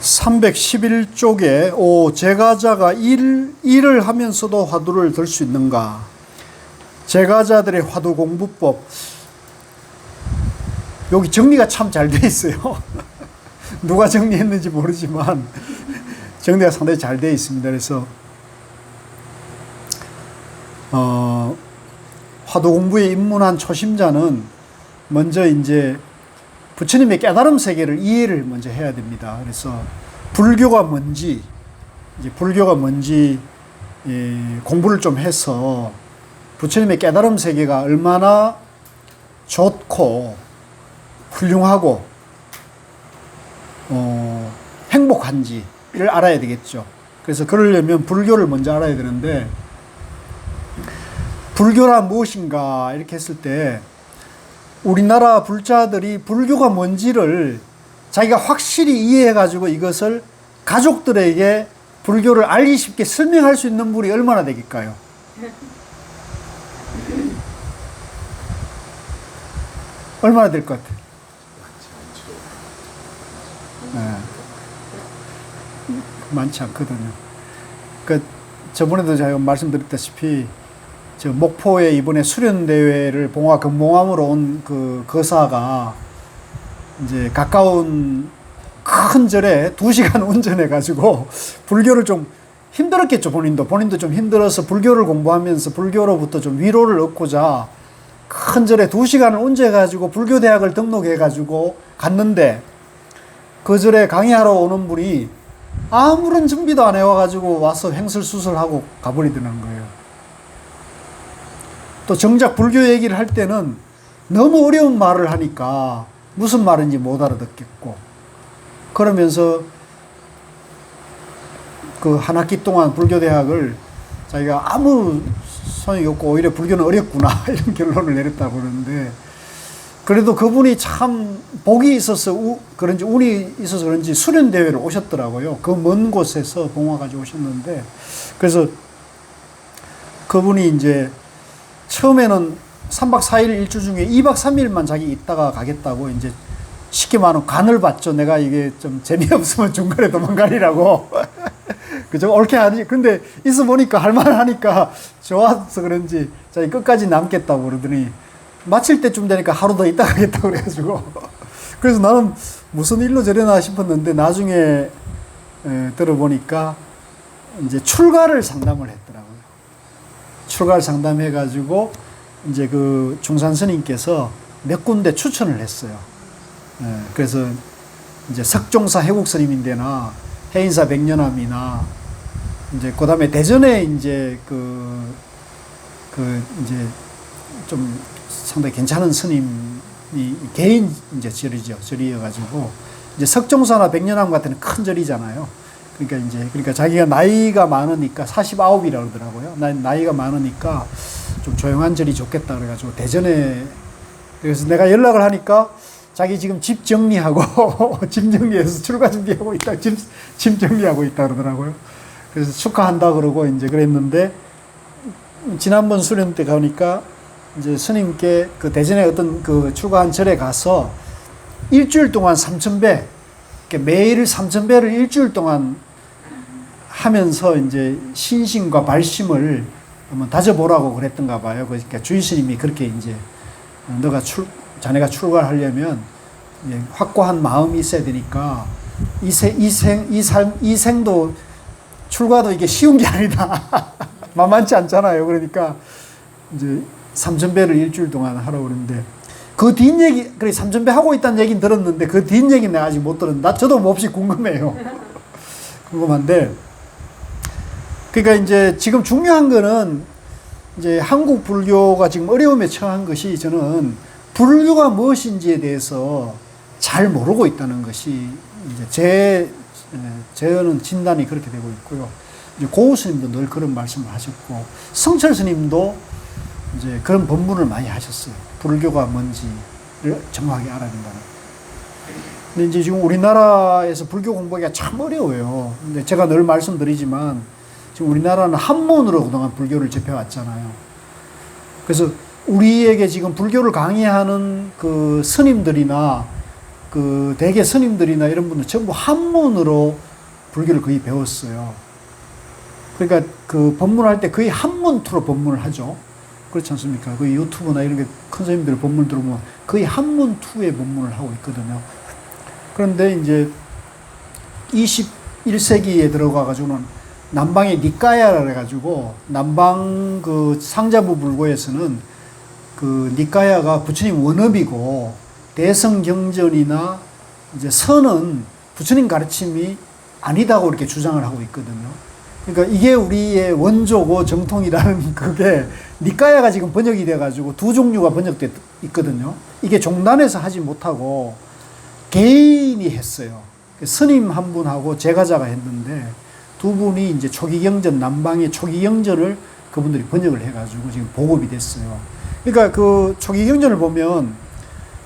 311쪽에 제가자가 일을 하면서도 화두를 들 수 있는가? 제가자들의 화두 공부법. 여기 정리가 참 잘 돼 있어요. 누가 정리했는지 모르지만 정리가 상당히 잘 돼 있습니다. 그래서 화두 공부에 입문한 초심자는 먼저 이제 부처님의 깨달음 세계를 이해를 먼저 해야 됩니다. 그래서 불교가 뭔지 공부를 좀 해서 부처님의 깨달음 세계가 얼마나 좋고 훌륭하고 행복한지를 알아야 되겠죠. 그래서 그러려면 불교를 먼저 알아야 되는데, 불교란 무엇인가 이렇게 했을 때 우리나라 불자들이 불교가 뭔지를 자기가 확실히 이해해가지고 이것을 가족들에게 불교를 알기 쉽게 설명할 수 있는 분이 얼마나 되겠까요? 얼마나 될 것 같아요? 네. 많지 않거든요. 저번에도 제가 말씀드렸다시피 저 목포에 이번에 수련대회를 봉화 금봉암으로 온 그 거사가 이제 가까운 큰 절에 2시간 운전해가지고 불교를 좀 힘들었겠죠. 본인도 좀 힘들어서 불교를 공부하면서 불교로부터 좀 위로를 얻고자 큰 절에 2시간을 운전해가지고 불교대학을 등록해가지고 갔는데, 그 절에 강의하러 오는 분이 아무런 준비도 안 해와가지고 와서 횡설수설하고 가버리더라는 거예요. 또 정작 불교 얘기를 할 때는 너무 어려운 말을 하니까 무슨 말인지 못 알아듣겠고, 그러면서 그 한 학기 동안 불교대학을 자기가 아무 소용이 없고 오히려 불교는 어렵구나 이런 결론을 내렸다고 그러는데, 그래도 그분이 참 복이 있어서 그런지 운이 있어서 그런지 수련대회를 오셨더라고요. 그 먼 곳에서 봉화까지 오셨는데, 그래서 그분이 이제 처음에는 3박 4일 일주 중에 2박 3일만 자기 있다가 가겠다고 이제 쉽게 말하면 간을 봤죠. 내가 이게 좀 재미없으면 중간에 도망가리라고. 그죠? 옳게 하니. 근데 있어 보니까 할만하니까 좋아서 그런지 자기 끝까지 남겠다고 그러더니 마칠 때쯤 되니까 하루 더 있다 가겠다고 그래가지고. 그래서 나는 무슨 일로 저러나 싶었는데 나중에 들어보니까 이제 출가를 상담을 했더라고요. 출가를 상담해가지고 이제 그 중산 스님께서 몇 군데 추천을 했어요. 그래서 이제 석종사 해국 스님인데나 해인사 백년암이나 이제 그 다음에 대전에 이제 이제 좀 상당히 괜찮은 스님이 개인 이제 절이어가지고 이제 석종사나 백년암 같은 큰 절이잖아요. 그러니까 자기가 나이가 많으니까 49이라고 그러더라고요. 나이가 많으니까 좀 조용한 절이 좋겠다 그래가지고 대전에, 그래서 내가 연락을 하니까 자기 지금 집 정리하고 집 정리해서 출가 준비하고 있다, 집 정리하고 있다 그러더라고요. 그래서 축하한다 그러고 이제 그랬는데, 지난번 수련 때 가니까 이제 스님께 그 대전에 어떤 그 출가한 절에 가서 일주일 동안 3,000배, 매일 3,000배를 일주일 동안 하면서 이제 신심과 발심을 한번 다져보라고 그랬던가 봐요. 그러니까 주의 스님이 그렇게 이제 자네가 출가를 하려면 확고한 마음이 있어야 되니까 이 생도 출가도 이게 쉬운 게 아니다. 만만치 않잖아요. 그러니까 이제 3,000배를 일주일 동안 하라고 그러는데, 그 뒷얘기, 그래 3,000배 하고 있다는 얘기는 들었는데 그 뒷얘기는 내가 아직 못 들었는데 저도 몹시 궁금해요. 궁금한데, 그러니까 이제 지금 중요한 거는 이제 한국 불교가 지금 어려움에 처한 것이, 저는 불교가 무엇인지에 대해서 잘 모르고 있다는 것이 이제 저는 진단이 그렇게 되고 있고요. 이제 고우 스님도 늘 그런 말씀을 하셨고, 성철 스님도 이제 그런 법문을 많이 하셨어요. 불교가 뭔지를 정확하게 알아야 된다는. 근데 이제 지금 우리나라에서 불교 공부하기가 참 어려워요. 근데 제가 늘 말씀드리지만 지금 우리나라는 한문으로 그동안 불교를 접해왔잖아요. 그래서 우리에게 지금 불교를 강의하는 그 스님들이나 그 대개 스님들이나 이런 분들 전부 한문으로 불교를 거의 배웠어요. 그러니까 그 법문할 때 거의 한문투로 법문을 하죠. 그렇지 않습니까? 그 유튜브나 이런 게 큰 스님들 법문 들어보면 거의 한문투의 법문을 하고 있거든요. 그런데 이제 21세기에 들어가가지고는 남방의 니까야라 해가지고 남방 그 상자부 불교에서는 그 니까야가 부처님 원업이고 대성경전이나 이제 선은 부처님 가르침이 아니다고 이렇게 주장을 하고 있거든요. 그러니까 이게 우리의 원조고 정통이라는 그게 니까야가 지금 번역이 돼가지고 두 종류가 번역돼 있거든요. 이게 종단에서 하지 못하고 개인이 했어요. 스님 한 분하고 제가자가 했는데 두 분이 이제 초기경전, 남방의 초기경전을 그분들이 번역을 해가지고 지금 보급이 됐어요. 그러니까 그 초기경전을 보면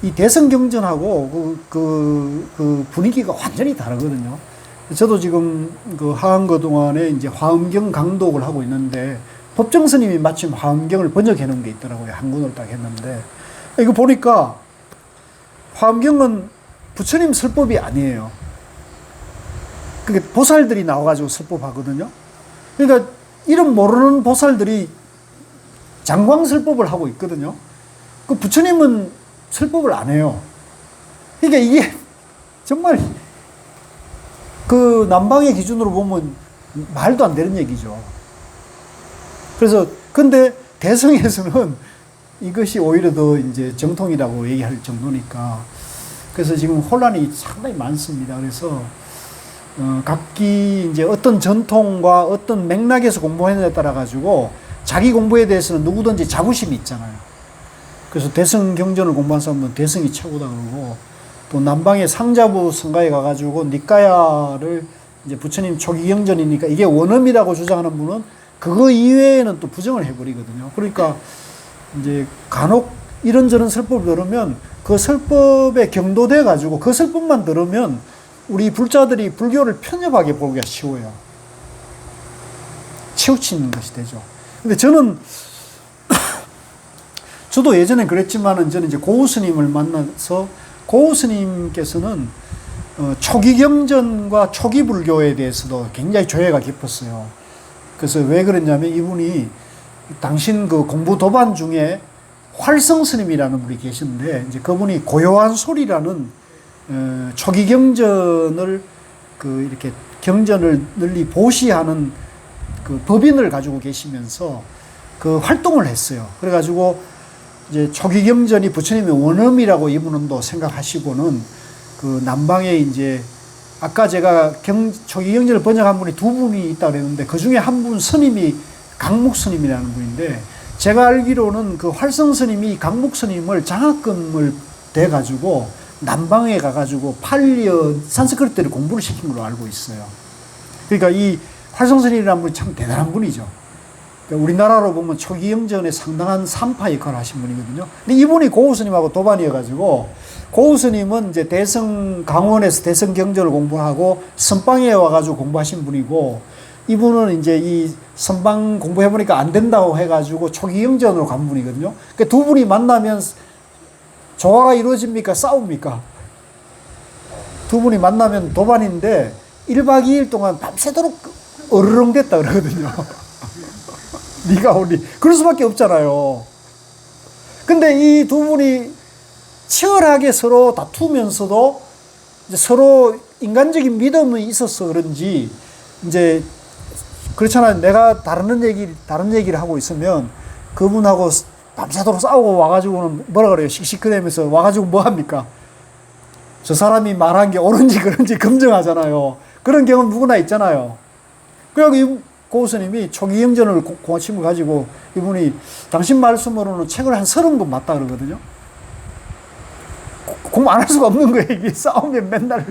이 대성경전하고 그 분위기가 완전히 다르거든요. 저도 지금 그 하한거 동안에 이제 화엄경 강독을 하고 있는데 법정 스님이 마침 화엄경을 번역해 놓은 게 있더라고요. 한문으로 딱 했는데 이거 보니까 화엄경은 부처님 설법이 아니에요. 그게 보살들이 나와가지고 설법하거든요. 그러니까 이름 모르는 보살들이 장광설법을 하고 있거든요. 그 부처님은 설법을 안 해요. 그러니까 이게 정말 그 남방의 기준으로 보면 말도 안 되는 얘기죠. 그래서 근데 대성에서는 이것이 오히려 더 이제 정통이라고 얘기할 정도니까 그래서 지금 혼란이 상당히 많습니다. 그래서 각기 이제 어떤 전통과 어떤 맥락에서 공부하느냐에 따라 가지고 자기 공부에 대해서는 누구든지 자부심이 있잖아요. 그래서 대성 경전을 공부한 사람은 대성이 최고다 그러고 또 남방의 상자부 성가에 가가지고 니까야를 이제 부처님 초기 경전이니까 이게 원음이라고 주장하는 분은 그거 이외에는 또 부정을 해버리거든요. 그러니까 이제 간혹 이런저런 설법을 들으면 그 설법에 경도돼 가지고 그 설법만 들으면 우리 불자들이 불교를 편협하게 보기가 쉬워요. 치우치는 것이 되죠. 근데 저는 저도 예전에 그랬지만은 저는 이제 고우 스님을 만나서 고우 스님께서는 초기 경전과 초기 불교에 대해서도 굉장히 조예가 깊었어요. 그래서 왜 그랬냐면 이분이 당신 그 공부 도반 중에 활성 스님이라는 분이 계신데 이제 그분이 고요한 소리라는 초기 경전을 그 이렇게 경전을 널리 보시하는 그 법인을 가지고 계시면서 그 활동을 했어요. 그래가지고 이제 초기 경전이 부처님의 원음이라고 이분은 또 생각하시고는 그 남방에 이제 아까 제가 초기 경전을 번역한 분이 두 분이 있다 그랬는데 그 중에 한 분 스님이 강목 스님이라는 분인데 제가 알기로는 그 활성 스님이 강목 스님을 장학금을 대 가지고 남방에 가가지고 8년 산스크리트를 공부를 시킨 걸로 알고 있어요. 그러니까 이 활성 스님이라는 분이 참 대단한 분이죠. 그러니까 우리나라로 보면 초기 경전에 상당한 산파 역할을 하신 분이거든요. 근데 이분이 고우 스님하고 도반이어가지고 고우 스님은 이제 대성 강원에서 대성 경전을 공부하고 선방에 와가지고 공부하신 분이고 이분은 이제 이 선방 공부해보니까 안 된다고 해가지고 초기 경전으로 간 분이거든요. 그러니까 두 분이 만나면 조화가 이루어집니까? 싸웁니까? 두 분이 만나면 도반인데 1박 2일 동안 밤새도록 어르렁 됐다 그러거든요. 네가 우리 그럴 수밖에 없잖아요. 근데 이 두 분이 치열하게 서로 다투면서도 이제 서로 인간적인 믿음이 있어서 그런지 이제 그렇잖아요. 내가 다른 얘기를 하고 있으면 그분하고 밤새도록 싸우고 와가지고는 뭐라 그래요? 씩씩거리면서 와가지고 뭐 합니까? 저 사람이 말한 게 옳은지 그런지 검증하잖아요. 그런 경험 누구나 있잖아요. 그리고 고우 스님이 초기 경전을 공침을 가지고 이분이 당신 말씀으로는 책을 한 30권 맞다 그러거든요. 공부 안 할 수가 없는 거예요. 이게 싸우면 맨날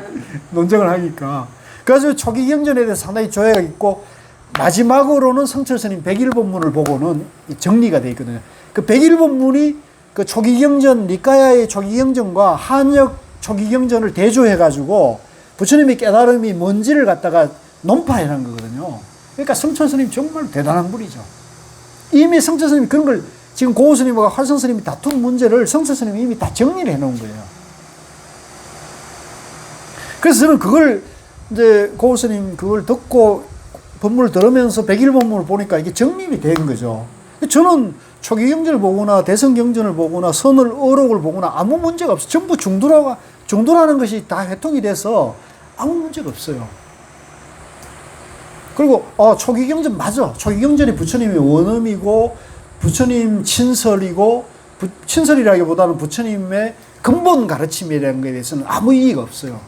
논쟁을 하니까. 그래서 초기 경전에 대해서 상당히 조예가 있고 마지막으로는 성철 스님 101본문을 보고는 정리가 되어 있거든요. 그 101본문이 그 초기 경전, 니까야의 초기 경전과 한역 초기 경전을 대조해가지고 부처님의 깨달음이 뭔지를 갖다가 논파해낸 거거든요. 그러니까 성철 스님 정말 대단한 분이죠. 이미 성철 스님이 그런 걸 지금 고우 스님과 활성 스님이 다툰 문제를 성철 스님이 이미 다 정리를 해놓은 거예요. 그래서 저는 그걸 이제 고 스님 그걸 듣고 법문을 들으면서 백일 법문을 보니까 이게 정립이 된 거죠. 저는 초기경전을 보거나 대성경전을 보거나 선을 어록을 보거나 아무 문제가 없어요. 전부 중도라는 것이 다 회통이 돼서 아무 문제가 없어요. 그리고 초기경전 맞아. 초기경전이 부처님의 원음이고 부처님 친설이고 친설이라기보다는 부처님의 근본 가르침이라는 것에 대해서는 아무 이의가 없어요.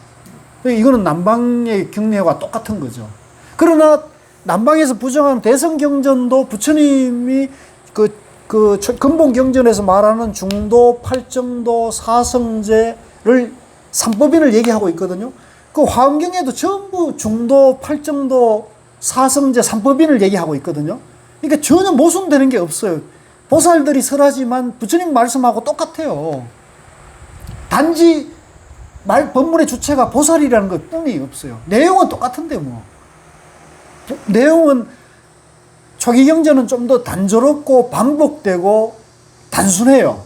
이거는 남방의 경례와 똑같은 거죠. 그러나 남방에서 부정한 대성경전도 부처님이 그 근본 경전에서 말하는 중도, 팔정도, 사성제를 삼법인을 얘기하고 있거든요. 그 화엄경에도 전부 중도, 팔정도, 사성제, 삼법인을 얘기하고 있거든요. 그러니까 전혀 모순되는 게 없어요. 보살들이 설하지만 부처님 말씀하고 똑같아요. 단지 법문의 주체가 보살이라는 것 뿐이 없어요. 내용은 똑같은데 뭐. 내용은 초기경전은 좀 더 단조롭고 반복되고 단순해요.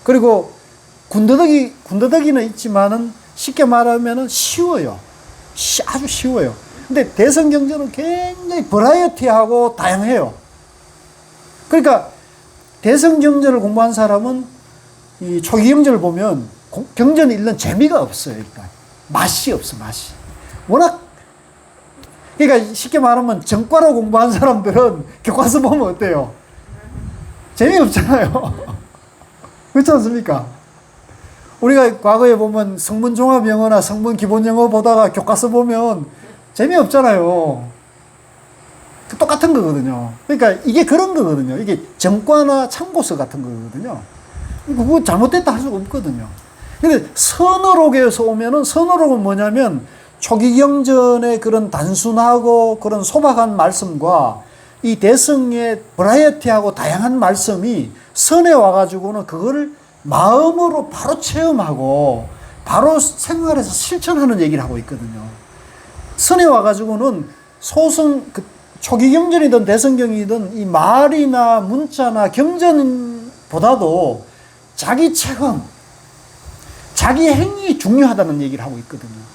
그리고 군더더기는 있지만은 쉽게 말하면은 쉬워요. 아주 쉬워요. 근데 대성경전은 굉장히 버라이어티하고 다양해요. 그러니까 대성경전을 공부한 사람은 이 초기경전을 보면 경전 읽는 재미가 없어요. 일단 맛이 없어. 맛이 워낙, 그러니까 쉽게 말하면 정과로 공부한 사람들은 교과서 보면 어때요? 재미없잖아요. 그렇지 않습니까? 우리가 과거에 보면 성문종합영어나 성문기본영어 보다가 교과서 보면 재미없잖아요. 똑같은 거거든요. 그러니까 이게 그런 거거든요. 이게 정과나 참고서 같은 거거든요. 그거 잘못됐다 할 수가 없거든요. 근데 선어록에서 오면은, 선어록은 뭐냐면 초기경전의 그런 단순하고 그런 소박한 말씀과 이 대성의 버라이어티하고 다양한 말씀이 선에 와가지고는 그거를 마음으로 바로 체험하고 바로 생활에서 실천하는 얘기를 하고 있거든요. 선에 와가지고는 초기경전이든 대성경이든 이 말이나 문자나 경전보다도 자기 체험, 자기 행위 중요하다는 얘기를 하고 있거든요.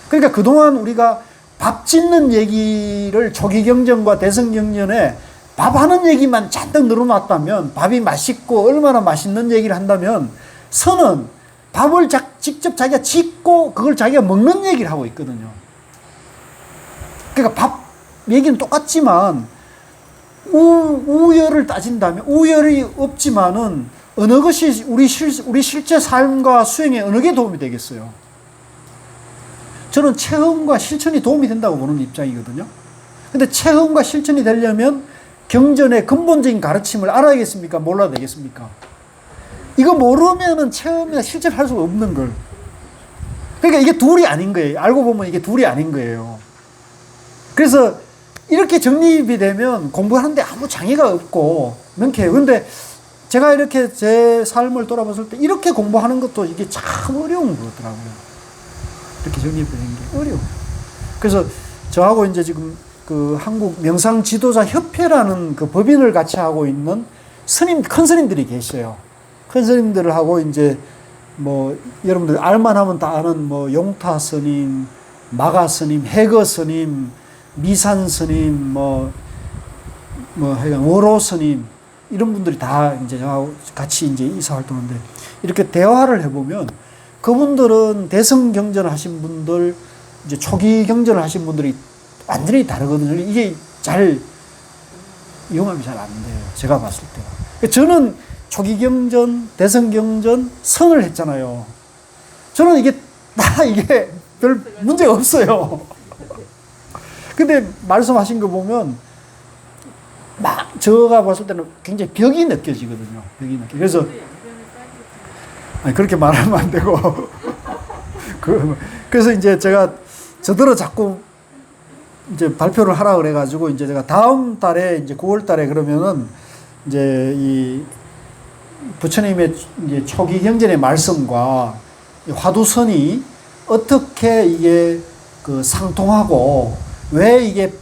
그러니까 그동안 우리가 밥 짓는 얘기를 초기경전과 대성경전에 밥하는 얘기만 잔뜩 늘어놨다면, 밥이 맛있고 얼마나 맛있는 얘기를 한다면, 선은 밥을 직접 자기가 짓고 그걸 자기가 먹는 얘기를 하고 있거든요. 그러니까 밥 얘기는 똑같지만 우열을 따진다면, 우열이 없지만은 어느 것이 우리 실제 삶과 수행에 어느 게 도움이 되겠어요? 저는 체험과 실천이 도움이 된다고 보는 입장이거든요. 근데 체험과 실천이 되려면 경전의 근본적인 가르침을 알아야겠습니까? 몰라야 되겠습니까? 이거 모르면은 체험이나 실천을 할 수가 없는 걸. 그러니까 이게 둘이 아닌 거예요. 알고 보면 이게 둘이 아닌 거예요. 그래서 이렇게 정립이 되면 공부하는데 아무 장애가 없고 명쾌해요. 근데 제가 이렇게 제 삶을 돌아봤을 때 이렇게 공부하는 것도 이게 참 어려운 거더라고요. 이렇게 정립이 되는 게 어려워요. 그래서 저하고 이제 지금 그 한국 명상 지도자 협회라는 그 법인을 같이 하고 있는 큰 스님들이 계셔요. 큰 스님들하고 이제 뭐 여러분들 알만하면 다 아는 뭐 용타 스님, 마가 스님, 해거 스님, 미산 스님, 하여간 월호 스님, 이런 분들이 다 이제 저하고 같이 이제 이사 활동하는데, 이렇게 대화를 해보면 그분들은 대성경전 하신 분들, 이제 초기 경전을 하신 분들이 완전히 다르거든요. 이게 융합이 잘 안 돼요. 제가 봤을 때. 저는 초기 경전, 대성경전, 선을 했잖아요. 저는 이게 별 문제가 없어요. 근데 말씀하신 거 보면 제가 봤을 때는 굉장히 벽이 느껴지거든요. 그래서 그렇게 말하면 안 되고 그래서 이제 제가 저더러 자꾸 이제 발표를 하라 그래가지고 이제 제가 다음 달에 이제 9월 달에 그러면은 이제 이 부처님의 이제 초기 경전의 말씀과 화두선이 어떻게 이게 그 상통하고 왜 이게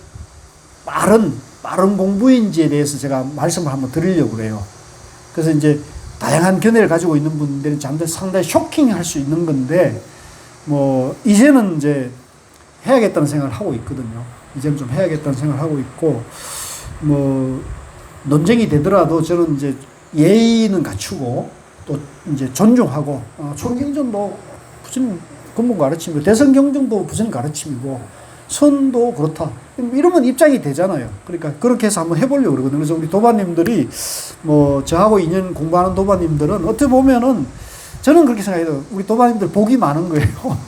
빠른 공부인지에 대해서 제가 말씀을 한번 드리려고 그래요. 그래서 이제 다양한 견해를 가지고 있는 분들은 상당히 쇼킹할 수 있는 건데, 뭐 이제는 이제 해야겠다는 생각을 하고 있거든요. 이제는 좀 해야겠다는 생각을 하고 있고, 뭐 논쟁이 되더라도 저는 이제 예의는 갖추고 또 이제 존중하고, 초경전도 부처님 근본 가르침이고, 대성경전도 부처님 가르침이고, 선도 그렇다. 이러면 입장이 되잖아요. 그러니까 그렇게 해서 한번 해보려고 그러거든요. 그래서 우리 도반님들이 뭐 저하고 인연 공부하는 도반님들은 어떻게 보면은 저는 그렇게 생각해요. 우리 도반님들 복이 많은 거예요.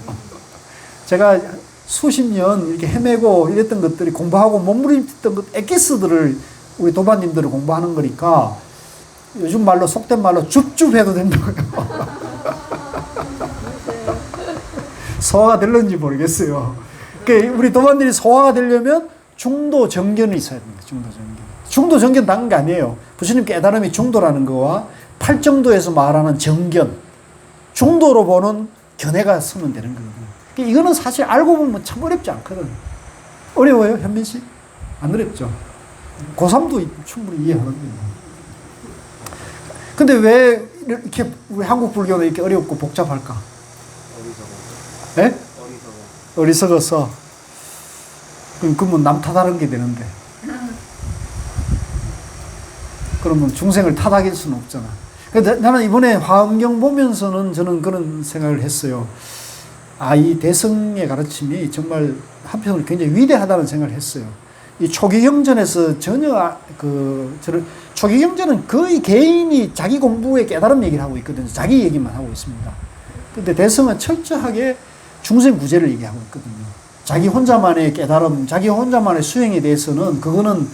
제가 수십 년 이렇게 헤매고 이랬던 것들이, 공부하고 몸부림쳤던 것, 엑기스들을 우리 도반님들을 공부하는 거니까 요즘 말로, 속된 말로 줍줍해도 된다고요. 소화가 될는지 모르겠어요. 그러니까 우리 도반들이 소화가 되려면 중도 정견이 있어야 됩니다. 중도 정견. 중도 정견 당한 게 아니에요. 부처님 깨달음이 중도라는 거와 팔정도에서 말하는 정견, 중도로 보는 견해가 서면 되는 거거든요. 그러니까 이거는 사실 알고 보면 참 어렵지 않거든. 어려워요, 현민 씨? 안 어렵죠? 고3도 충분히 이해하는 거예요. 근데 왜 이렇게 우리 한국 불교는 이렇게 어렵고 복잡할까? 네? 어리석어서. 그러면 남 탓하는 게 되는데. 그러면 중생을 탓하길 수는 없잖아. 근데 나는 이번에 화엄경 보면서는 저는 그런 생각을 했어요. 이 대성의 가르침이 정말 한편으로 굉장히 위대하다는 생각을 했어요. 이 초기경전에서 전혀 초기경전은 거의 개인이 자기 공부의 깨달음 얘기를 하고 있거든요. 자기 얘기만 하고 있습니다. 근데 대성은 철저하게 중생 구제를 얘기하고 있거든요. 자기 혼자만의 깨달음, 자기 혼자만의 수행에 대해서는 그거는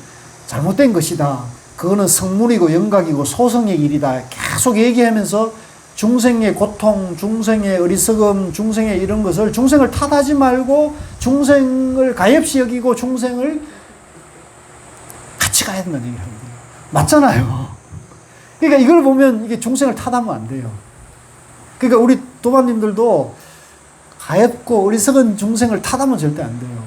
잘못된 것이다. 그거는 성물이고 영각이고 소성의 일이다. 계속 얘기하면서 중생의 고통, 중생의 어리석음, 중생의 이런 것을, 중생을 탓하지 말고 중생을 가엾이 여기고 중생을 같이 가야 된다는 얘기를 하거든요. 맞잖아요. 그러니까 이걸 보면 이게 중생을 탓하면 안 돼요. 그러니까 우리 도반님들도 가엾고 어리석은 중생을 탓하면 절대 안 돼요.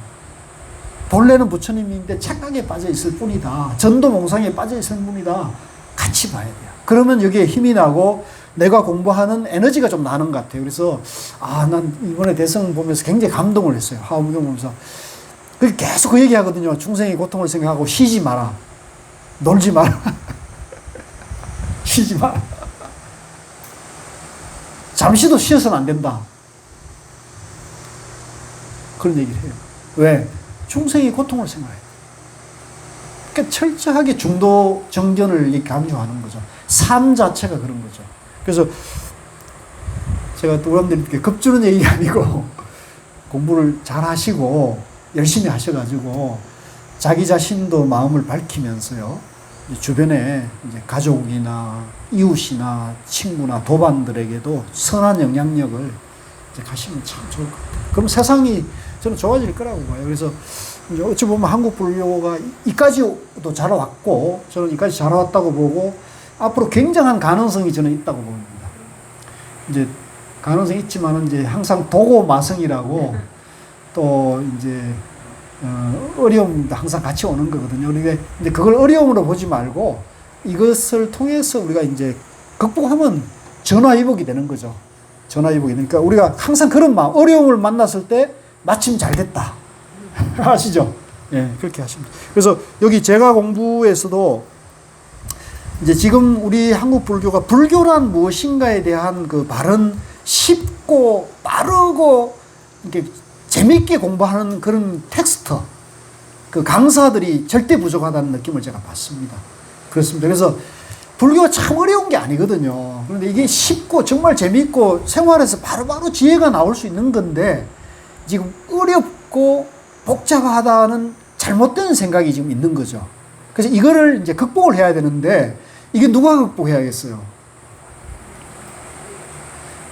본래는 부처님인데 착각에 빠져 있을 뿐이다. 전도 몽상에 빠져 있을 뿐이다. 같이 봐야 돼요. 그러면 여기에 힘이 나고 내가 공부하는 에너지가 좀 나는 것 같아요. 그래서 난 이번에 대성 보면서 굉장히 감동을 했어요. 화엄경 보면서. 계속 그 얘기하거든요. 중생의 고통을 생각하고 쉬지 마라. 놀지 마라. 쉬지 마라. 잠시도 쉬어서는 안 된다. 그런 얘기를 해요. 왜? 중생의 고통을 생각해요. 그러니까 철저하게 중도 정견을 강조하는 거죠. 삶 자체가 그런 거죠. 그래서 제가 또 여러분들께 겁주는 얘기가 아니고 공부를 잘 하시고 열심히 하셔가지고 자기 자신도 마음을 밝히면서요. 주변에 이제 가족이나 이웃이나 친구나 도반들에게도 선한 영향력을 이제 가시면 참 좋을 것 같아요. 그럼 세상이 저는 좋아질 거라고 봐요. 그래서 어찌 보면 한국 불교가 이까지도 자라왔고, 저는 이까지 자라왔다고 보고, 앞으로 굉장한 가능성이 저는 있다고 봅니다. 이제 가능성이 있지만은 이제 항상 도고마성이라고 또 이제 어려움도 항상 같이 오는 거거든요. 그러니까 이제 그걸 어려움으로 보지 말고 이것을 통해서 우리가 이제 극복하면 전화위복이 되는 거죠. 전화위복이. 그러니까 우리가 항상 그런 마음, 어려움을 만났을 때 마침 잘 됐다. 아시죠? 예, 그렇게 하십니다. 그래서 여기 제가 공부에서도 이제 지금 우리 한국 불교가 불교란 무엇인가에 대한 그 바른, 쉽고 빠르고 이렇게 재밌게 공부하는 그런 텍스트, 그 강사들이 절대 부족하다는 느낌을 제가 받습니다. 그렇습니다. 그래서 불교가 참 어려운 게 아니거든요. 그런데 이게 쉽고 정말 재밌고 생활에서 바로바로 지혜가 나올 수 있는 건데, 지금 어렵고 복잡하다는 잘못된 생각이 지금 있는 거죠. 그래서 이거를 이제 극복을 해야 되는데, 이게 누가 극복해야겠어요?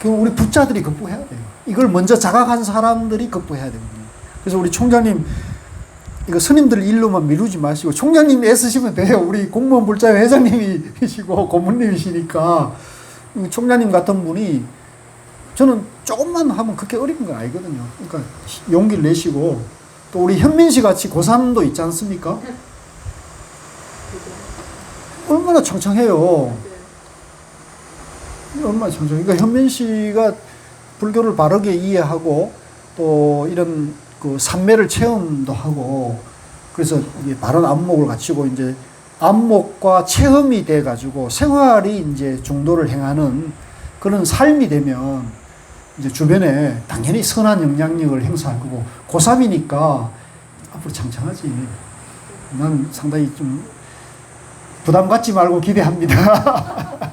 우리 부자들이 극복해야 돼요. 이걸 먼저 자각한 사람들이 극복해야 되거든요. 그래서 우리 총장님, 이거 스님들 일로만 미루지 마시고, 총장님 애쓰시면 돼요. 우리 공무원 불자회 회장님이시고 고문님이시니까, 총장님 같은 분이 저는 조금만 하면 그렇게 어려운 건 아니거든요. 그러니까 용기를 내시고, 또 우리 현민 씨 같이 고3도 있지 않습니까? 얼마나 청청해요. 얼마나 청청해. 그러니까 현민 씨가 불교를 바르게 이해하고 또 이런 그 삼매를 체험도 하고 그래서 이게 바른 안목을 갖추고 이제 안목과 체험이 돼 가지고 생활이 이제 중도를 행하는 그런 삶이 되면 이제 주변에 당연히 선한 영향력을 행사할 거고 고3이니까 앞으로 창창하지. 난 상당히 좀 부담 갖지 말고 기대합니다.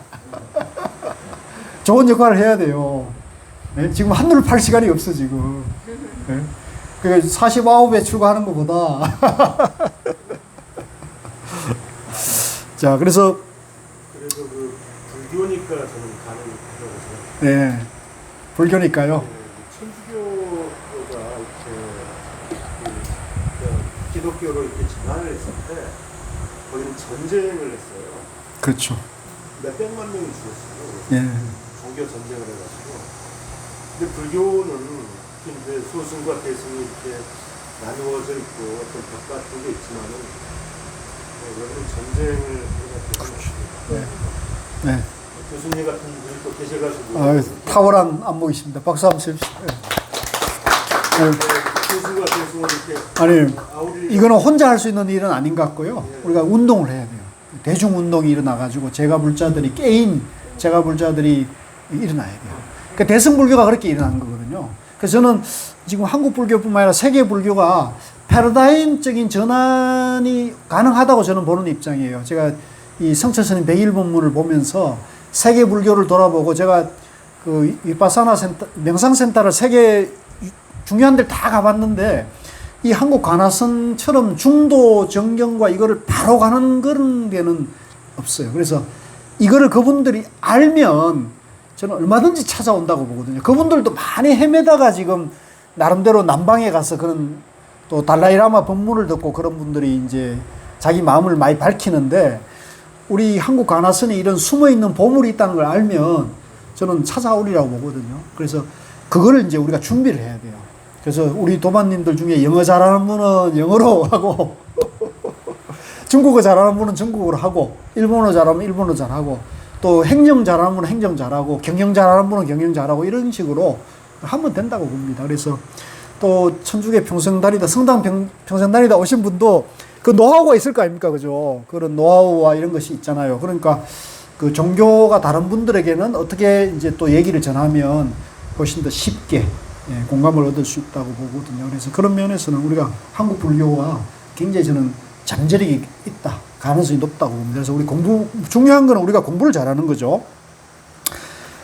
좋은 역할을 해야 돼요. 네? 지금 한눈을 팔 시간이 없어 지금. 네? 그러니까 49에 출가하는 것보다 자 그래서 그 불교니까 저는 가는 거라고 생각해요. 네 불교니까요. 천주교가 이렇게 기독교로 이렇게 전환을 했을 때 거기는 전쟁을 했어요. 그렇죠. 몇 백만 명이 죽었어요. 예. 종교 전쟁을 해가지고. 근데 불교는 이제 소승과 대승이 이렇게 나누어져 있고 어떤 벽 같은 게 있지만은 여러분 전쟁을 해가지고 네. 교수님 같은 분이 또 계셔가지고 탁월한 안목이십니다. 박수 한번 쳐주십시오. 교수가 대승을 이렇게 아니 이거는 혼자 할 수 있는 일은 아닌 것 같고요. 우리가 운동을 해야 돼요. 대중 운동이 일어나가지고 제가 불자들이 깨인 제가 불자들이 일어나야 돼요. 그러니까 대승불교가 그렇게 일어난 거거든요. 그래서 저는 지금 한국 불교뿐만 아니라 세계 불교가 패러다임적인 전환이 가능하다고 저는 보는 입장이에요. 제가 이 성철스님 101본문을 보면서 세계 불교를 돌아보고 제가 그 위파사나 센터, 명상센터를 세계 중요한 데를 다 가봤는데 이 한국 관아선처럼 중도 정경과 이거를 바로 가는 그런 데는 없어요. 그래서 이거를 그분들이 알면 저는 얼마든지 찾아온다고 보거든요. 그분들도 많이 헤매다가 지금 나름대로 남방에 가서 그런 또 달라이라마 법문을 듣고 그런 분들이 이제 자기 마음을 많이 밝히는데 우리 한국 관아선에 이런 숨어있는 보물이 있다는 걸 알면 저는 찾아오리라고 보거든요. 그래서 그거를 이제 우리가 준비를 해야 돼요. 그래서 우리 도반님들 중에 영어 잘하는 분은 영어로 하고 중국어 잘하는 분은 중국어로 하고 일본어 잘하면 일본어 잘하고 또 행정 잘하는 분은 행정 잘하고 경영 잘하는 분은 경영 잘하고 이런 식으로 하면 된다고 봅니다. 그래서 또 천주교 평생다니다 성당 평생다니다 오신 분도 그 노하우가 있을 거 아닙니까? 그죠? 그런 노하우와 이런 것이 있잖아요. 그러니까 그 종교가 다른 분들에게는 어떻게 이제 또 얘기를 전하면 훨씬 더 쉽게 공감을 얻을 수 있다고 보거든요. 그래서 그런 면에서는 우리가 한국 불교가 굉장히 저는 잠재력이 있다. 가능성이 높다고 봅니다. 그래서 우리 중요한 건 우리가 공부를 잘하는 거죠.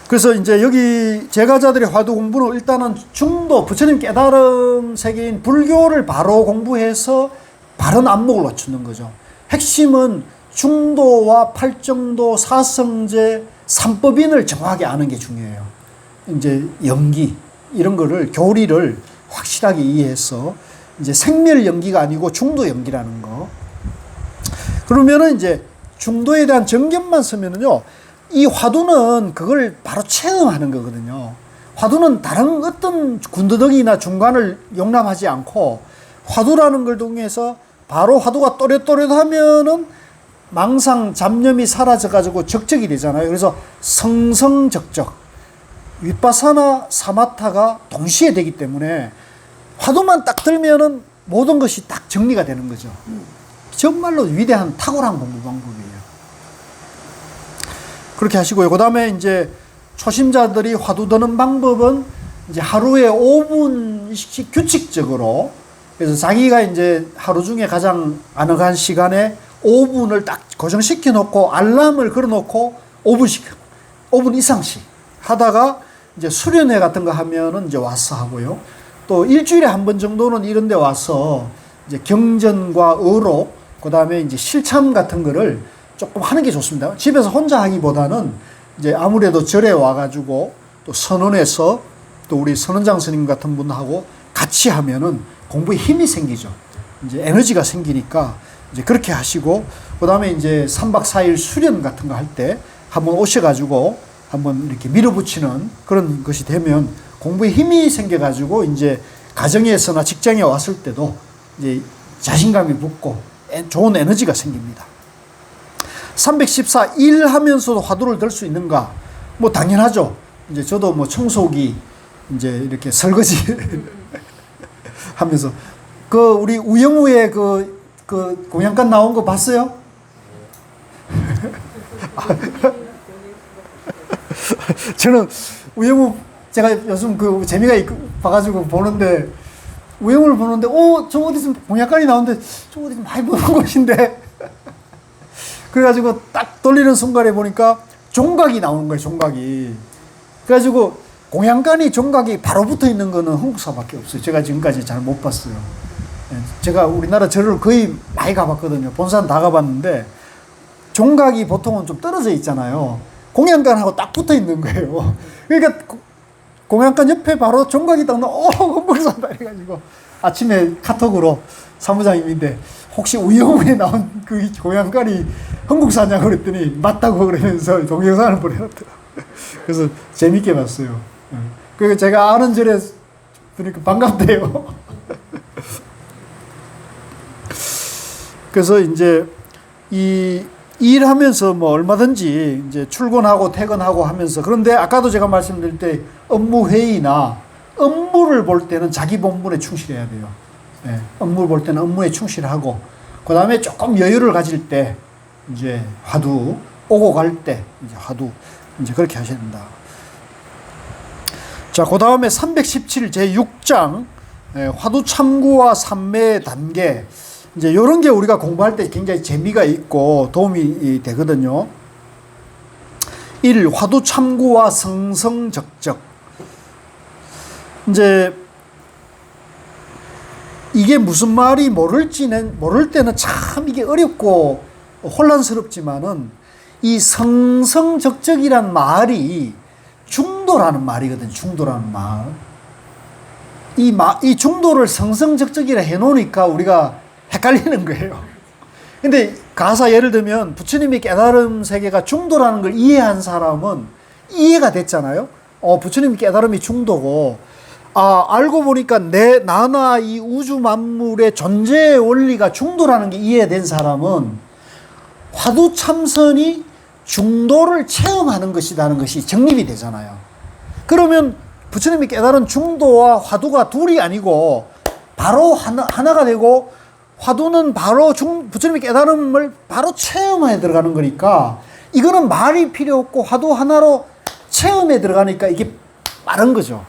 그래서 이제 여기 제가자들의 화두 공부는 일단은 중도, 부처님 깨달음 세계인 불교를 바로 공부해서 바른 안목을 갖추는 거죠. 핵심은 중도와 팔정도, 사성제, 삼법인을 정확하게 아는 게 중요해요. 이제 연기, 이런 거를, 교리를 확실하게 이해해서 이제 생멸 연기가 아니고 중도 연기라는 거. 그러면은 이제 중도에 대한 정견만 쓰면은요, 이 화두는 그걸 바로 체험하는 거거든요. 화두는 다른 어떤 군더더기나 중간을 용납하지 않고 화두라는 걸 통해서 바로 화두가 또렷또렷하면은 망상, 잡념이 사라져가지고 적적이 되잖아요. 그래서 성성적적. 위파사나 사마타가 동시에 되기 때문에 화두만 딱 들면은 모든 것이 딱 정리가 되는 거죠. 정말로 위대한 탁월한 공부 방법이에요. 그렇게 하시고요. 그 다음에 이제 초심자들이 화두 드는 방법은 이제 하루에 5분씩 규칙적으로, 그래서 자기가 이제 하루 중에 가장 아늑한 시간에 5분을 딱 고정시켜 놓고 알람을 걸어 놓고 5분 이상씩 하다가 이제 수련회 같은 거 하면은 이제 와서 하고요. 또 일주일에 한 번 정도는 이런 데 와서 이제 경전과 어록, 그 다음에 이제 실참 같은 거를 조금 하는 게 좋습니다. 집에서 혼자 하기보다는 이제 아무래도 절에 와가지고 또 선원에서 또 우리 선원장 스님 같은 분하고 같이 하면은 공부에 힘이 생기죠. 이제 에너지가 생기니까 이제 그렇게 하시고, 그 다음에 이제 3박 4일 수련 같은 거 할 때 한번 오셔가지고 한번 이렇게 밀어붙이는 그런 것이 되면 공부에 힘이 생겨가지고 이제 가정에서나 직장에 왔을 때도 이제 자신감이 붙고 좋은 에너지가 생깁니다. 314 일 하면서도 화두를 들 수 있는가? 뭐 당연하죠. 이제 저도 뭐 청소기 이제 이렇게 설거지 하면서 그 우리 우영우의 그 공양간 나온 거 봤어요? 저는 우영우 제가 요즘 그 재미가 봐가지고 보는데 우영우를 보는데 저 어디서 공양간이 나오는데 저 어디서 많이 보는 곳인데 그래가지고 딱 돌리는 순간에 보니까 종각이 나오는 거예요. 종각이. 그래가지고 공양간이 종각이 바로 붙어 있는 거는 한국사밖에 없어요. 제가 지금까지 잘 못 봤어요. 제가 우리나라 절을 거의 많이 가봤거든요. 본산 다 가봤는데 종각이 보통은 좀 떨어져 있잖아요. 공양간하고 딱 붙어 있는 거예요. 그러니까 공양간 옆에 바로 종각이 딱 한국사다 해가지고 아침에 카톡으로 사무장님인데 혹시 우영우에 나온 그 공양간이 한국사냐고 그랬더니 맞다고 그러면서 동영상을 보내놨더라고요. 그래서 재밌게 봤어요. 그리고 제가 아는 절에 보니까 반갑대요. 그래서 이제 이 일하면서 뭐 얼마든지 이제 출근하고 퇴근하고 하면서 그런데 아까도 제가 말씀드릴 때 업무 회의나 업무를 볼 때는 자기 본분에 충실해야 돼요. 네, 업무를 볼 때는 업무에 충실하고 그 다음에 조금 여유를 가질 때 이제 화두 오고 갈 때 이제 화두 이제 그렇게 하셔야 된다. 자, 그 다음에 317 제6장 화두 참구와 삼매의 단계 이제 이런 게 우리가 공부할 때 굉장히 재미가 있고 도움이 되거든요. 1. 화두 참구와 성성적적. 이제 이게 무슨 말이 모를 때는 참 이게 어렵고 혼란스럽지만은 이 성성적적이란 말이 중도라는 말이거든요. 중도라는 말. 이 중도를 성성적적이라 해놓으니까 우리가 헷갈리는 거예요. 근데 가사 예를 들면 부처님의 깨달음 세계가 중도라는 걸 이해한 사람은 이해가 됐잖아요. 부처님의 깨달음이 중도고, 알고 보니까 나나 이 우주 만물의 존재의 원리가 중도라는 게 이해된 사람은 화두 참선이 중도를 체험하는 것이라는 것이 정립이 되잖아요. 그러면 부처님이 깨달은 중도와 화두가 둘이 아니고 바로 하나가 되고 화두는 바로 부처님의 깨달음을 바로 체험에 들어가는 거니까 이거는 말이 필요 없고 화두 하나로 체험에 들어가니까 이게 빠른 거죠.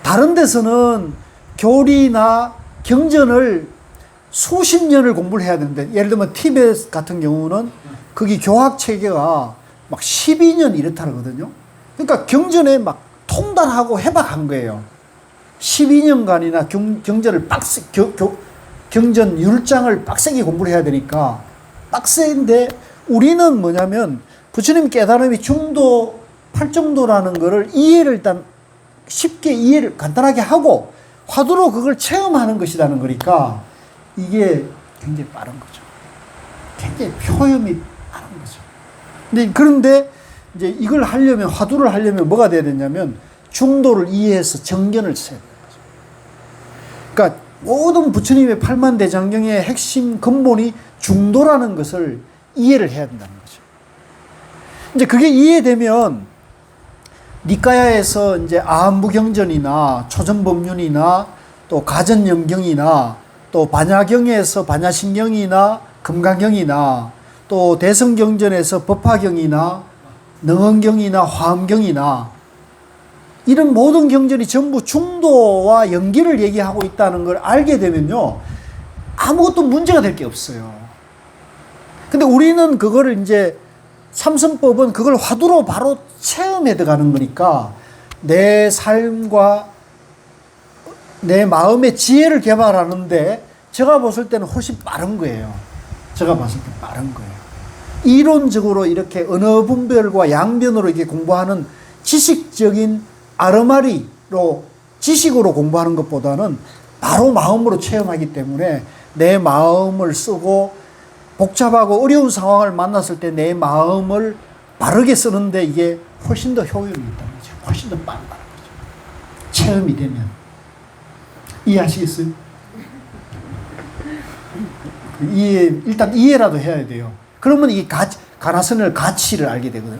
다른 데서는 교리나 경전을 수십 년을 공부를 해야 되는데 예를 들면 티베트 같은 경우는 거기 교학 체계가 막 12년 이렇다 그러거든요. 그러니까 경전에 막 통달하고 해박한 거예요. 12년간이나 경전을 경전 율장을 빡세게 공부를 해야 되니까 빡세인데 우리는 뭐냐면 부처님 깨달음이 중도, 팔정도라는 거를 이해를 일단 쉽게 이해를 간단하게 하고 화두로 그걸 체험하는 것이라는 거니까 이게 굉장히 빠른 거죠. 굉장히 표현이 빠른 거죠. 그런데 이제 이걸 하려면 화두를 하려면 뭐가 돼야 되냐면 중도를 이해해서 정견을 써야 되는 거죠. 그러니까 모든 부처님의 팔만대장경의 핵심 근본이 중도라는 것을 이해를 해야 된다는 거죠. 이제 그게 이해되면 니까야에서 이제 아한부경전이나 초전법륜이나 또 가전영경이나 또 반야경에서 반야신경이나 금강경이나 또 대성경전에서 법화경이나 능언경이나 화엄경이나 이런 모든 경전이 전부 중도와 연기를 얘기하고 있다는 걸 알게 되면요, 아무것도 문제가 될 게 없어요. 근데 우리는 그거를 이제 참선법은 그걸 화두로 바로 체험해 들어가는 거니까 내 삶과 내 마음의 지혜를 개발하는데 제가 봤을 때는 훨씬 빠른 거예요. 제가 봤을 때 빠른 거예요. 이론적으로 이렇게 언어 분별과 양변으로 이렇게 공부하는 지식적인 아르마리로 지식으로 공부하는 것보다는 바로 마음으로 체험하기 때문에 내 마음을 쓰고 복잡하고 어려운 상황을 만났을 때 내 마음을 바르게 쓰는데 이게 훨씬 더 효율이 있다는 거죠. 훨씬 더 빠르다는 거죠. 체험이 되면. 이해하시겠어요? 일단 이해라도 해야 돼요. 그러면 이 가나선을 가치를 알게 되거든요.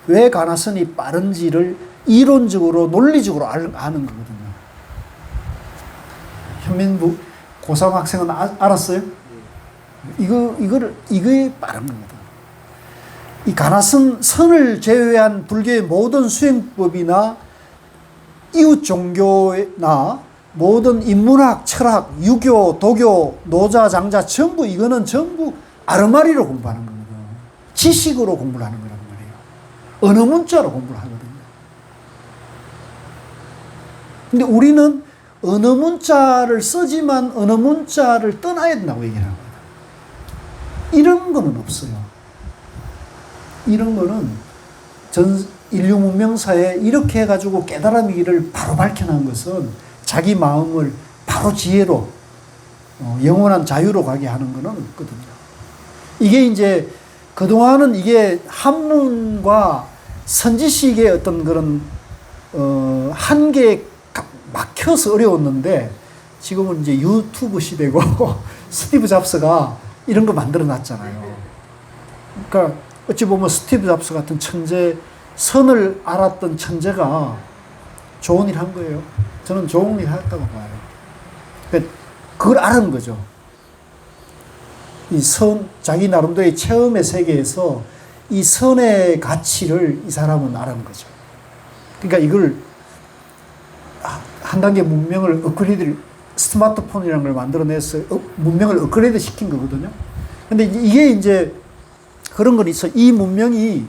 왜 가나선이 빠른지를 이론적으로 논리적으로 아는 거거든요. 현민부 고3 학생은 알았어요? 이거에 빠른 겁니다. 이 가나선 선을 제외한 불교의 모든 수행법이나 이웃 종교나 모든 인문학, 철학, 유교, 도교, 노자, 장자 이거는 전부 아르마리로 공부하는 겁니다. 지식으로 공부를 하는 거란 말이에요. 언어 문자로 공부를 하거든요. 근데 우리는 언어 문자를 쓰지만 언어 문자를 떠나야 된다고 얘기를 합니다. 이런 거는 없어요. 이런 거는 전 인류 문명사에 이렇게 해가지고 깨달음의 길을 바로 밝혀낸 것은 자기 마음을 바로 지혜로 영원한 자유로 가게 하는 거는 없거든요. 이게 이제 그동안은 이게 한문과 선지식의 어떤 그런 한계에 막혀서 어려웠는데 지금은 이제 유튜브 시대고 스티브 잡스가 이런 거 만들어 놨잖아요. 그러니까 어찌 보면 스티브 잡스 같은 천재, 선을 알았던 천재가 좋은 일 한 거예요. 저는 좋은 일 했다고 봐요. 그러니까 그걸 아는 거죠. 이 선, 자기 나름대로의 체험의 세계에서 이 선의 가치를 이 사람은 아는 거죠. 그러니까 이걸 한 단계 문명을 업그레이드, 스마트폰이라는 걸 만들어내서 문명을 업그레이드 시킨 거거든요. 근데 이게 이제 그런 건 있어. 이 문명이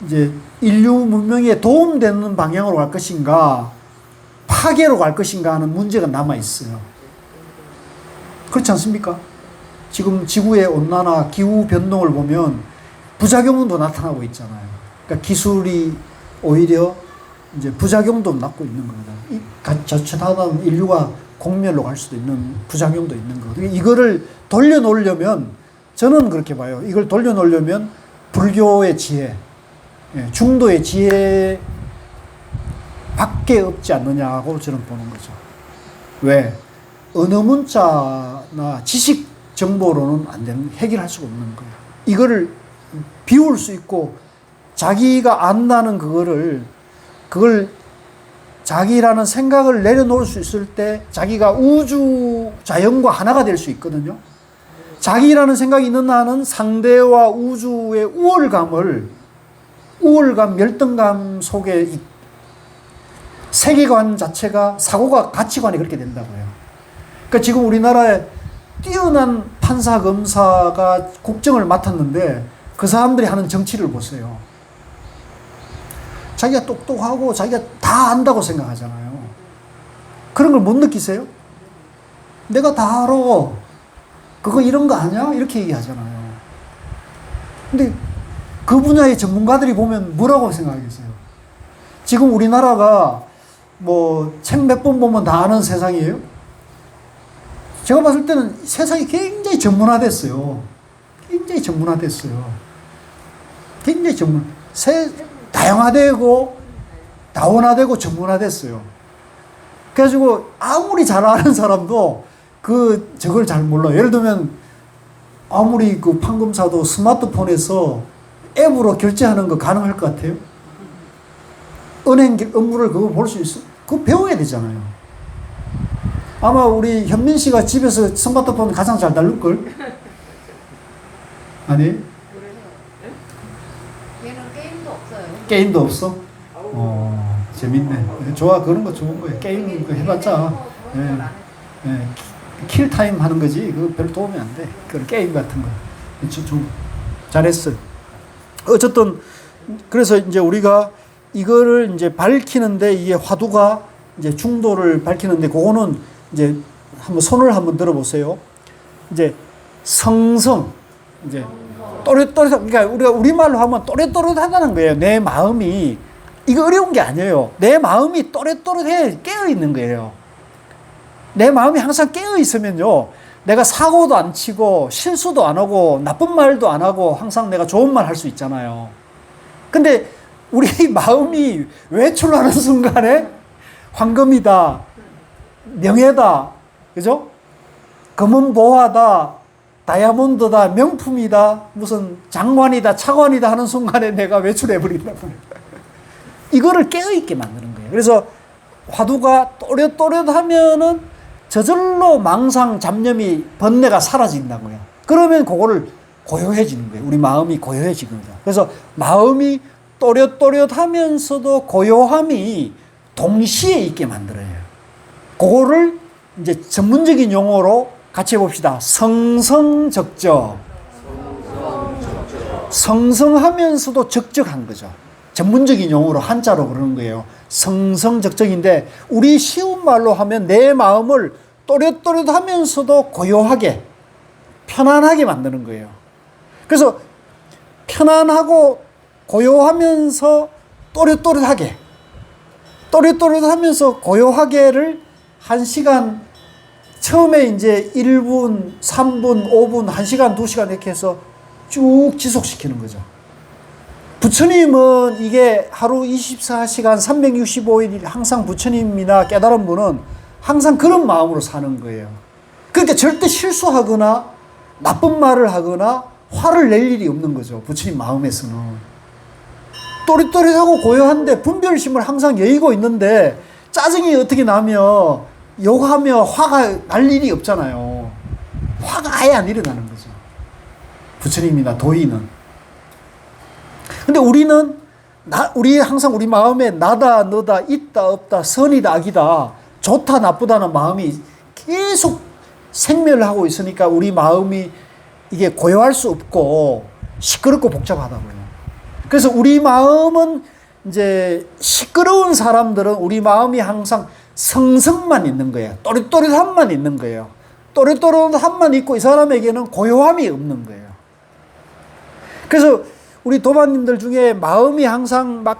이제 인류 문명에 도움되는 방향으로 갈 것인가, 파괴로 갈 것인가 하는 문제가 남아 있어요. 그렇지 않습니까? 지금 지구의 온난화, 기후 변동을 보면 부작용도 나타나고 있잖아요. 그러니까 기술이 오히려 이제 부작용도 낳고 있는 겁니다. 자칫하다 인류가 공멸로 갈 수도 있는 부작용도 있는 거거든요. 이거를 돌려놓으려면 저는 그렇게 봐요. 이걸 돌려놓으려면 불교의 지혜, 중도의 지혜 밖에 없지 않느냐고 저는 보는 거죠. 왜? 언어 문자나 지식 정보로는 안 되는, 해결할 수가 없는 거예요. 이거를 비울 수 있고 자기가 안다는 그걸 자기라는 생각을 내려놓을 수 있을 때 자기가 우주 자연과 하나가 될 수 있거든요. 자기라는 생각이 있는 한은 상대와 우주의 우월감, 열등감 속에 세계관 자체가 사고가 가치관이 그렇게 된다고요. 그러니까 지금 우리나라에 뛰어난 판사, 검사가 국정을 맡았는데 그 사람들이 하는 정치를 보세요. 자기가 똑똑하고 자기가 다 안다고 생각하잖아요. 그런 걸 못 느끼세요? 내가 다 알아. 그거 이런 거 아니야? 이렇게 얘기하잖아요. 근데 그 분야의 전문가들이 보면 뭐라고 생각하겠어요? 지금 우리나라가 뭐 책 몇 번 보면 다 아는 세상이에요? 제가 봤을 때는 세상이 굉장히 전문화됐어요. 굉장히 다양화되고 다원화되고 전문화됐어요. 그래가지고 아무리 잘 아는 사람도 저걸 잘 몰라요. 예를 들면 아무리 그 판검사도 스마트폰에서 앱으로 결제하는 거 가능할 것 같아요? 은행 업무를 그거 볼 수 있어? 그거 배워야 되잖아요. 아마 우리 현민 씨가 집에서 스마트폰 가장 잘 다룰걸? 아니? 얘는 게임도 없어요. 게임도 없어? 재밌네. 좋아, 그런 거 좋은 거예요. 게임 해봤자. 킬타임 하는 거지. 그거 별 도움이 안 돼. 그 게임 같은 거. 좀 잘했어. 어쨌든, 그래서 이제 우리가 이거를 이제 밝히는데 이게 화두가 이제 중도를 밝히는데 그거는 이제 한번 손을 한번 들어보세요. 이제 성성, 이제 또렷또렷, 그러니까 우리가 우리말로 하면 또렷또렷하다는 거예요. 내 마음이, 이거 어려운 게 아니에요. 내 마음이 또렷또렷해 깨어 있는 거예요. 내 마음이 항상 깨어 있으면요, 내가 사고도 안 치고 실수도 안 하고 나쁜 말도 안 하고 항상 내가 좋은 말 할 수 있잖아요. 근데 우리 마음이 외출하는 순간에 황금이다, 명예다, 그죠? 금은 보화다, 다이아몬드다, 명품이다, 무슨 장관이다, 차관이다 하는 순간에 내가 외출해 버린다고. 이거를 깨어있게 만드는 거예요. 그래서 화두가 또렷또렷하면은 저절로 망상, 잡념이, 번뇌가 사라진다고요. 그러면 그거를 고요해지는 거예요. 우리 마음이 고요해지는 거죠. 그래서 마음이 또렷또렷하면서도 고요함이 동시에 있게 만들어요. 그거를 이제 전문적인 용어로 같이 해봅시다. 성성적적. 성성하면서도 적적한 거죠. 전문적인 용어로 한자로 그러는 거예요. 성성적적인데 우리 쉬운 말로 하면 내 마음을 또렷또렷하면서도 고요하게 편안하게 만드는 거예요. 그래서 편안하고 고요하면서 또렷또렷하게 또렷또렷하면서 고요하게를 1시간 처음에 이제 1분, 3분, 5분, 1시간, 2시간 이렇게 해서 쭉 지속시키는 거죠. 부처님은 이게 하루 24시간 365일 항상 부처님이나 깨달은 분은 항상 그런 마음으로 사는 거예요. 그러니까 절대 실수하거나 나쁜 말을 하거나 화를 낼 일이 없는 거죠. 부처님 마음에서는. 또릿또릿하고 고요한데 분별심을 항상 여의고 있는데 짜증이 어떻게 나면 욕하며 화가 날 일이 없잖아요. 화가 아예 안 일어나는 거죠. 부처님이나 도인은. 근데 우리는 우리 항상 우리 마음에 나다 너다 있다 없다 선이다 악이다 좋다 나쁘다는 마음이 계속 생멸하고 있으니까 우리 마음이 이게 고요할 수 없고 시끄럽고 복잡하다고요. 그래서 우리 마음은 이제 시끄러운 사람들은 우리 마음이 항상 성성만 있는 거예요. 또릿또릿함만 있는 거예요. 또릿또릿함만 있고 이 사람에게는 고요함이 없는 거예요. 그래서 우리 도반님들 중에 마음이 항상 막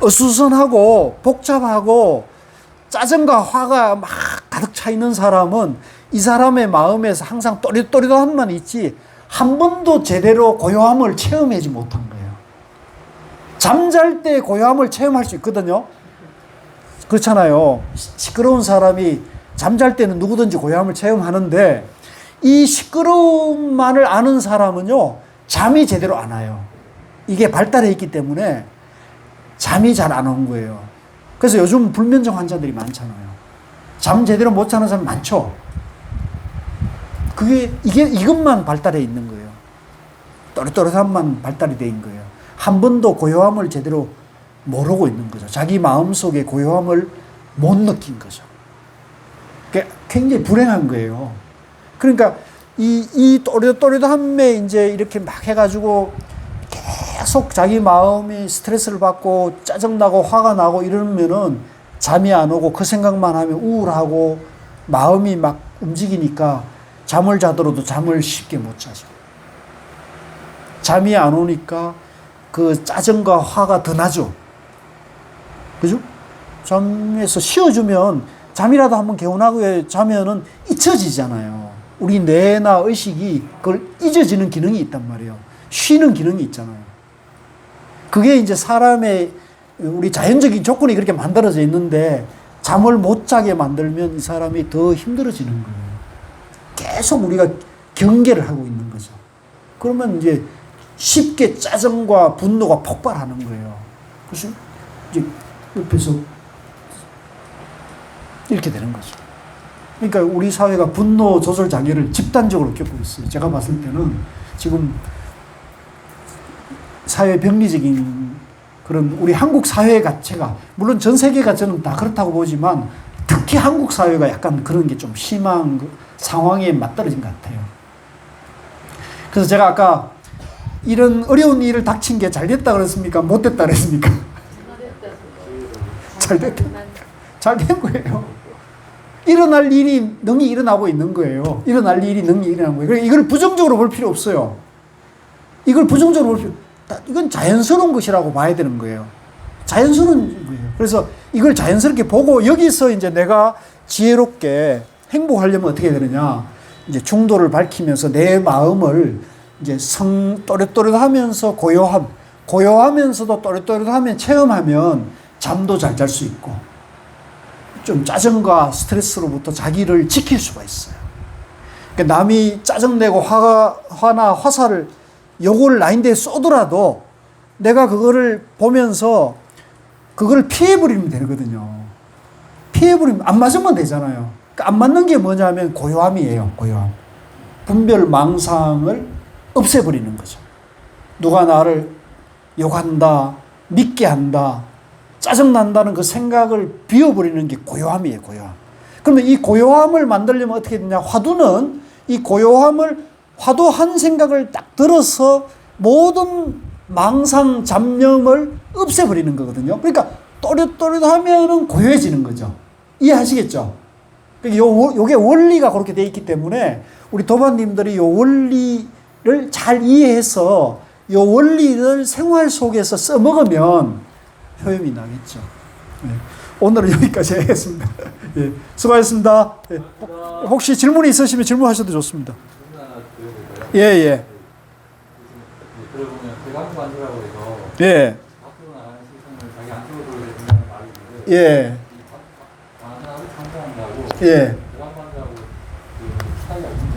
어수선하고 복잡하고 짜증과 화가 막 가득 차 있는 사람은 이 사람의 마음에서 항상 또릿또릿함만 있지 한 번도 제대로 고요함을 체험하지 못한 거예요. 잠잘 때 고요함을 체험할 수 있거든요. 그렇잖아요. 시끄러운 사람이 잠잘 때는 누구든지 고요함을 체험하는데 이 시끄러움만을 아는 사람은요 잠이 제대로 안 와요. 이게 발달해 있기 때문에 잠이 잘 안 온 거예요. 그래서 요즘 불면증 환자들이 많잖아요. 잠 제대로 못 자는 사람 많죠. 이것만 발달해 있는 거예요. 또렷또렷함만 발달이 돼 있는 거예요. 한 번도 고요함을 제대로 모르고 있는 거죠. 자기 마음속에 고요함을 못 느낀 거죠. 굉장히 불행한 거예요. 그러니까 이 또렷또렷함에 이제 이렇게 막 해가지고 계속 자기 마음이 스트레스를 받고 짜증나고 화가 나고 이러면은 잠이 안 오고 그 생각만 하면 우울하고 마음이 막 움직이니까 잠을 자더라도 잠을 쉽게 못 자죠. 잠이 안 오니까 그 짜증과 화가 더 나죠. 그죠? 잠에서 쉬어주면 잠이라도 한번 개운하고 자면은 잊혀지잖아요. 우리 뇌나 의식이 그걸 잊어지는 기능이 있단 말이에요. 쉬는 기능이 있잖아요. 그게 이제 사람의 우리 자연적인 조건이 그렇게 만들어져 있는데 잠을 못 자게 만들면 이 사람이 더 힘들어지는 거예요. 계속 우리가 경계를 하고 있는 거죠. 그러면 이제 쉽게 짜증과 분노가 폭발하는 거예요. 그래서 이제 옆에서 이렇게 되는 거죠. 그러니까 우리 사회가 분노 조절 장애를 집단적으로 겪고 있어요. 제가 봤을 때는 지금 사회 병리적인 그런 우리 한국 사회 자체가 물론 전 세계가 저는 다 그렇다고 보지만 특히 한국 사회가 약간 그런 게 좀 심한 상황에 맞떨어진 것 같아요. 그래서 제가 아까 이런 어려운 일을 닥친 게 잘 됐다 그랬습니까? 못 됐다 그랬습니까? 잘 됐다. 잘 된 거예요. 일어날 일이 능히 일어나고 있는 거예요. 일어날 일이 능히 일어나는 거예요. 그러니까 이걸 부정적으로 볼 필요 없어요. 이걸 부정적으로 볼 필요 이건 자연스러운 것이라고 봐야 되는 거예요. 자연스러운 거예요. 그래서 이걸 자연스럽게 보고 여기서 이제 내가 지혜롭게 행복하려면 어떻게 해야 되느냐. 이제 중도를 밝히면서 내 마음을 이제 또렷또렷하면서 고요하면서도 또렷또렷하면 체험하면 잠도 잘 잘 수 있고 좀 짜증과 스트레스로부터 자기를 지킬 수가 있어요. 그러니까 남이 짜증내고 화나 화살을 욕을 나인데 쏘더라도 내가 그거를 보면서 그걸 피해버리면 되거든요. 피해버리면 안 맞으면 되잖아요. 그러니까 안 맞는 게 뭐냐면 고요함이에요. 고요함. 분별 망상을 없애버리는 거죠. 누가 나를 욕한다, 믿게 한다, 짜증난다는 그 생각을 비워버리는 게 고요함이에요. 고요함. 그러면 이 고요함을 만들려면 어떻게 되냐. 화두는 이 고요함을 화두 한 생각을 딱 들어서 모든 망상 잡념을 없애버리는 거거든요. 그러니까 또렷또렷하면은 고요해지는 거죠. 이해하시겠죠? 요게 원리가 그렇게 돼 있기 때문에 우리 도반님들이 요 원리를 잘 이해해서 요 원리를 생활 속에서 써먹으면 효험이 나겠죠. 네. 오늘은 여기까지 하겠습니다. 예, 수고하셨습니다. 예, 혹시 질문이 있으시면 질문하셔도 좋습니다. 예, 예. 들어보면 대강관이라고 해서 예. 밖으로 나가는 시선을 자기 안쪽으로 돌린다는 말이 있는데 예. 관하고 창조한다고 예. 대강관하고 그 차이가 있는지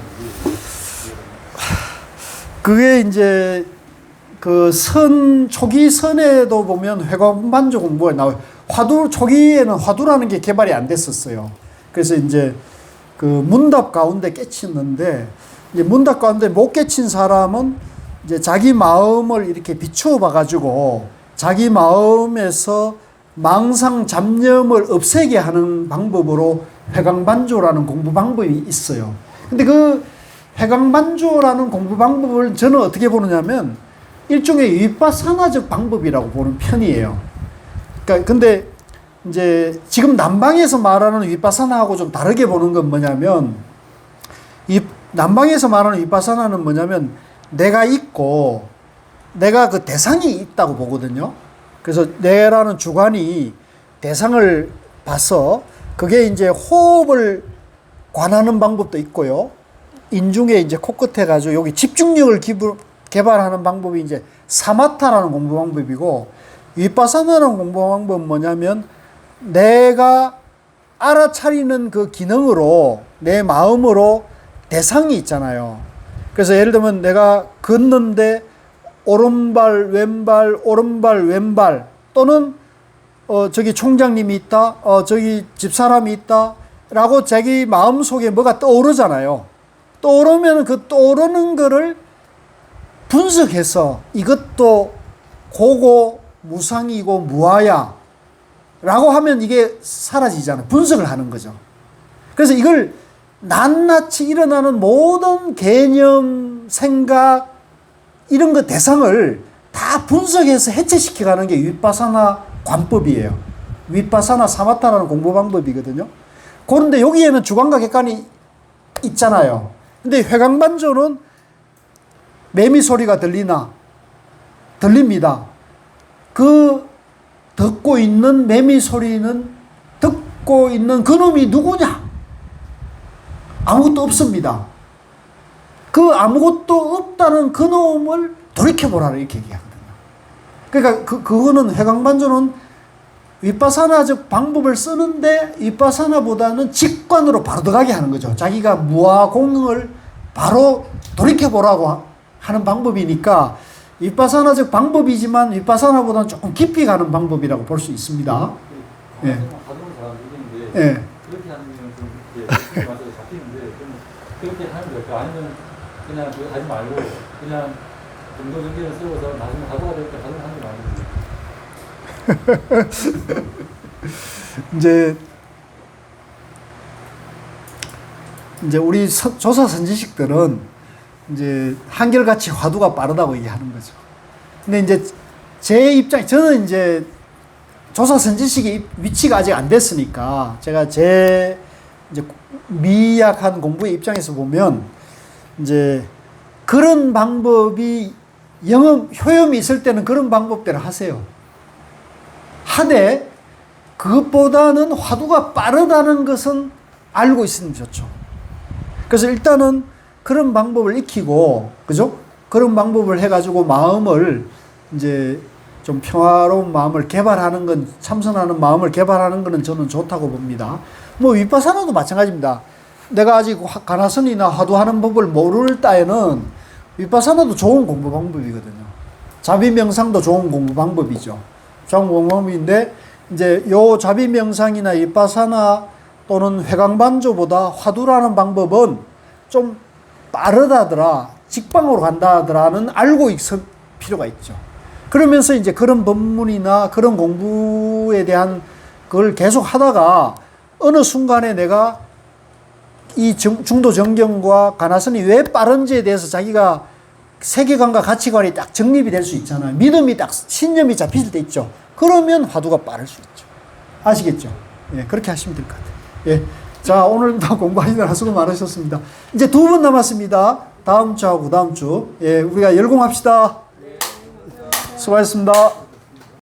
그게 이제 그 초기 선에도 보면 회광반조 공부가 나와요. 초기에는 화두라는 게 개발이 안 됐었어요. 그래서 이제 그 문답 가운데 깨치는데, 이제 문답 가운데 못 깨친 사람은 이제 자기 마음을 이렇게 비추어 봐가지고 자기 마음에서 망상 잡념을 없애게 하는 방법으로 회광반조라는 공부 방법이 있어요. 근데 그 회광반조라는 공부 방법을 저는 어떻게 보느냐면 일종의 위파사나적 방법이라고 보는 편이에요. 그러니까 근데 이제 지금 남방에서 말하는 위파사나하고 좀 다르게 보는 건 뭐냐면, 이 남방에서 말하는 위파사나는 뭐냐면 내가 있고 내가 그 대상이 있다고 보거든요. 그래서 내라는 주관이 대상을 봐서 그게 이제 호흡을 관하는 방법도 있고요. 인중에 이제 코끝에 가지고 여기 집중력을 개발하는 방법이 이제 사마타라는 공부 방법이고, 위파사나라는 공부 방법은 뭐냐면 내가 알아차리는 그 기능으로 내 마음으로 대상이 있잖아요. 그래서 예를 들면 내가 걷는데 오른발 왼발 오른발 왼발, 또는 저기 총장님이 있다, 저기 집사람이 있다 라고 자기 마음속에 뭐가 떠오르잖아요. 떠오르면 그 떠오르는 거를 분석해서 이것도 고고 무상이고 무아야 라고 하면 이게 사라지잖아요. 분석을 하는 거죠. 그래서 이걸 낱낱이 일어나는 모든 개념, 생각, 이런 거 대상을 다 분석해서 해체시켜가는 게 위파사나 관법이에요. 위파사나 사마타라는 공부 방법이거든요. 그런데 여기에는 주관과 객관이 있잖아요. 근데 회광반조는 매미 소리가 들립니다. 그 듣고 있는 매미 소리는 듣고 있는 그놈이 누구냐? 아무것도 없습니다. 그 아무것도 없다는 그놈을 돌이켜보라 이렇게 얘기하거든요. 그러니까 그거는 회광반조는 위파사나적 방법을 쓰는데 위파사나보다는 직관으로 바로 들어가게 하는 거죠. 자기가 무아공을 바로 돌이켜보라고 하는 방법이니까 위파사나적 방법이지만 위파사나보다는 조금 깊이 가는 방법이라고 볼 수 있습니다. 예. 가능한 사람들인데 예. 그렇게 하는 좀 이렇게 맞아서 잡히는데 좀 그렇게 하는 게 어떨까? 아니면 그냥 그거 하지 말고 그냥 정도전기를 세워서 나중에 가도가 될 때 가도를 하는 게 맞는지. 이제 우리 조사 선지식들은 이제 한결같이 화두가 빠르다고 얘기하는 거죠. 근데 이제 제 입장, 저는 이제 조사 선지식의 위치가 아직 안 됐으니까 제가 제 이제 미약한 공부의 입장에서 보면 이제 그런 방법이 효험이 있을 때는 그런 방법대로 하세요. 하되 그것보다는 화두가 빠르다는 것은 알고 있으면 좋죠. 그래서 일단은 그런 방법을 익히고, 그죠? 그런 방법을 해가지고 마음을 이제 좀 평화로운 마음을 개발하는 건, 참선하는 마음을 개발하는 거는 저는 좋다고 봅니다. 뭐 위파사나도 마찬가지입니다. 내가 아직 가나선이나 화두하는 법을 모를 따에는 위파사나도 좋은 공부 방법이거든요. 자비명상도 좋은 공부 방법이죠. 좋은 공부 방법인데, 이제 요 자비명상이나 이빠사나 또는 회광반조보다 화두라는 방법은 좀 빠르다더라, 직방으로 간다더라는 알고 있을 필요가 있죠. 그러면서 이제 그런 법문이나 그런 공부에 대한 그걸 계속 하다가 어느 순간에 내가 이 중도 정경과 가나선이 왜 빠른지에 대해서 자기가 세계관과 가치관이 딱 정립이 될 수 있잖아요. 믿음이 딱 신념이 잡힐 때 있죠. 그러면 화두가 빠를 수 있죠. 아시겠죠? 예, 그렇게 하시면 될 것 같아요. 예. 자, 오늘도 공부하시느라 수고 많으셨습니다. 이제 2분 남았습니다. 다음 주하고 다음 주. 예, 우리가 열공합시다. 수고하셨습니다.